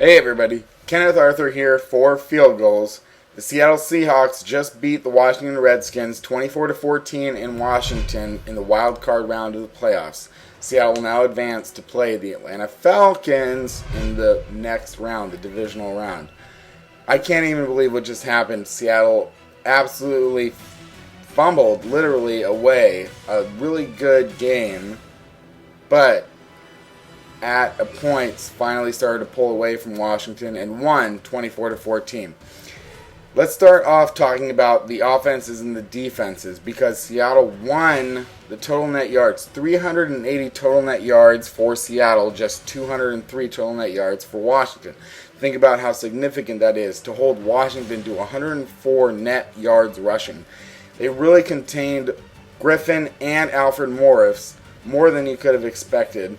Hey everybody, Kenneth Arthur here for Field Goals. The Seattle Seahawks just beat the Washington Redskins 24-14 in Washington in the wild card round of the playoffs. Seattle will now advance to play the Atlanta Falcons in the next round, the divisional round. I can't even believe what just happened. Seattle absolutely fumbled, literally, away a really good game, but at a point finally started to pull away from Washington and won 24-14. Let's start off talking about the offenses and the defenses, because Seattle won the total net yards. 380 total net yards for Seattle, just 203 total net yards for Washington. Think about how significant that is to hold Washington to 104 net yards rushing. They really contained Griffin and Alfred Morris more than you could have expected.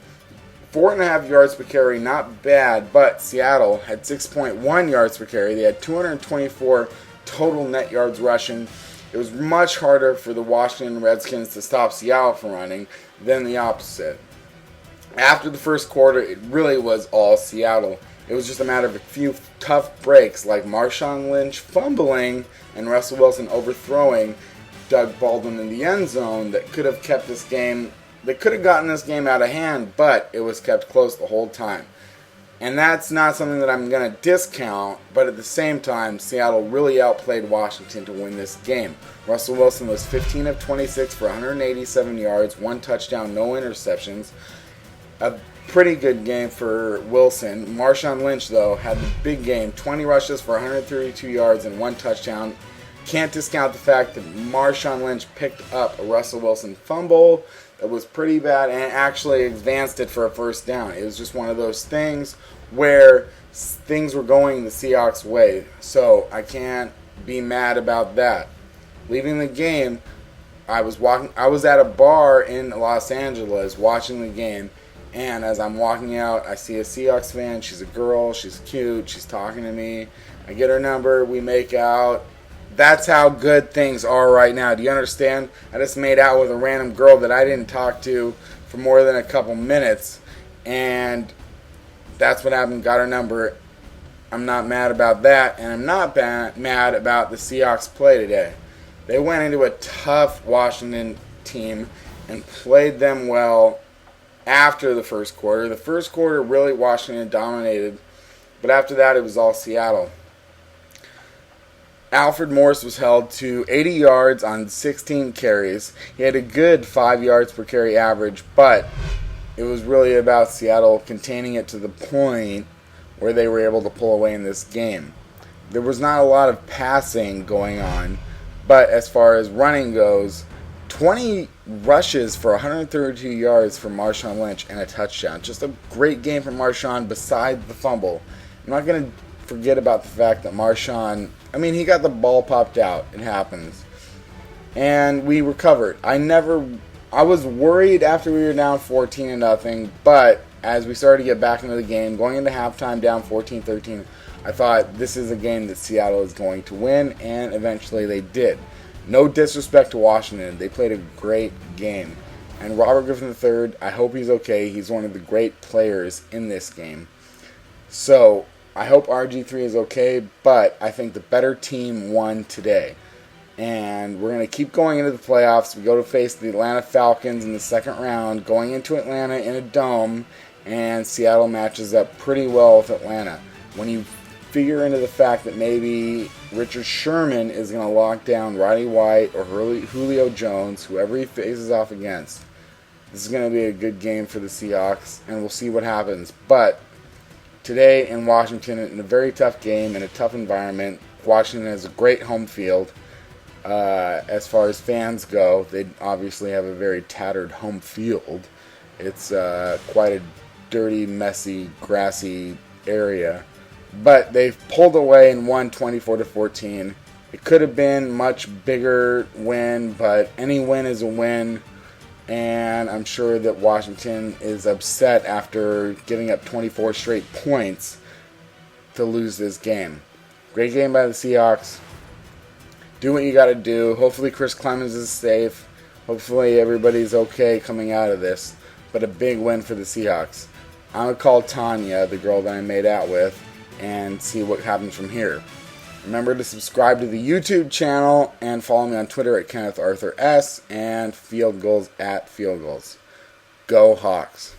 4.5 yards per carry, not bad, but Seattle had 6.1 yards per carry. They had 224 total net yards rushing. It was much harder for the Washington Redskins to stop Seattle from running than the opposite. After the first quarter, it really was all Seattle. It was just a matter of a few tough breaks, like Marshawn Lynch fumbling and Russell Wilson overthrowing Doug Baldwin in the end zone, that could have kept this game. They could have gotten this game out of hand, but it was kept close the whole time. And that's not something that I'm going to discount, but at the same time, Seattle really outplayed Washington to win this game. Russell Wilson was 15 of 26 for 187 yards, 1 touchdown, no interceptions. A pretty good game for Wilson. Marshawn Lynch, though, had the big game, 20 rushes for 132 yards and 1 touchdown. Can't discount the fact that Marshawn Lynch picked up a Russell Wilson fumble that was pretty bad and actually advanced it for a first down. It was just one of those things where things were going the Seahawks' way. So I can't be mad about that. Leaving the game, I was at a bar in Los Angeles watching the game, and as I'm walking out, I see a Seahawks fan. She's a girl, she's cute, she's talking to me. I get her number, we make out. That's how good things are right now. Do you understand? I just made out with a random girl that I didn't talk to for more than a couple minutes, and that's what happened. Got her number. I'm not mad about that, and I'm not mad about the Seahawks play today. They went into a tough Washington team and played them well after the first quarter. The first quarter, really, Washington dominated, but after that, it was all Seattle. Alfred Morris was held to 80 yards on 16 carries. He had a good 5 yards per carry average, but it was really about Seattle containing it to the point where they were able to pull away in this game. There was not a lot of passing going on, but as far as running goes, 20 rushes for 132 yards for Marshawn Lynch and a touchdown. Just a great game for Marshawn besides the fumble. I'm not going to forget about the fact that Marshawn, he got the ball popped out. It happens. And we recovered. I was worried after we were down 14-0, but as we started to get back into the game, going into halftime down 14-13, I thought this is a game that Seattle is going to win, and eventually they did. No disrespect to Washington. They played a great game. And Robert Griffin III, I hope he's okay. He's one of the great players in this game. So I hope RG3 is okay, but I think the better team won today. And we're going to keep going into the playoffs. We go to face the Atlanta Falcons in the second round, going into Atlanta in a dome, and Seattle matches up pretty well with Atlanta. When you figure into the fact that maybe Richard Sherman is going to lock down Roddy White or Julio Jones, whoever he faces off against, this is going to be a good game for the Seahawks, and we'll see what happens. But today in Washington, in a very tough game, in a tough environment, Washington has a great home field. As far as fans go, they obviously have a very tattered home field. It's quite a dirty, messy, grassy area. But they've pulled away and won 24-14. It could have been a much bigger win, but any win is a win. And I'm sure that Washington is upset after giving up 24 straight points to lose this game. Great game by the Seahawks. Do what you got to do. Hopefully Chris Clemens is safe. Hopefully everybody's okay coming out of this. But a big win for the Seahawks. I'm going to call Tanya, the girl that I made out with, and see what happens from here. Remember to subscribe to the YouTube channel and follow me on Twitter at KennethArthurS and Field Goals at Field Goals. Go Hawks.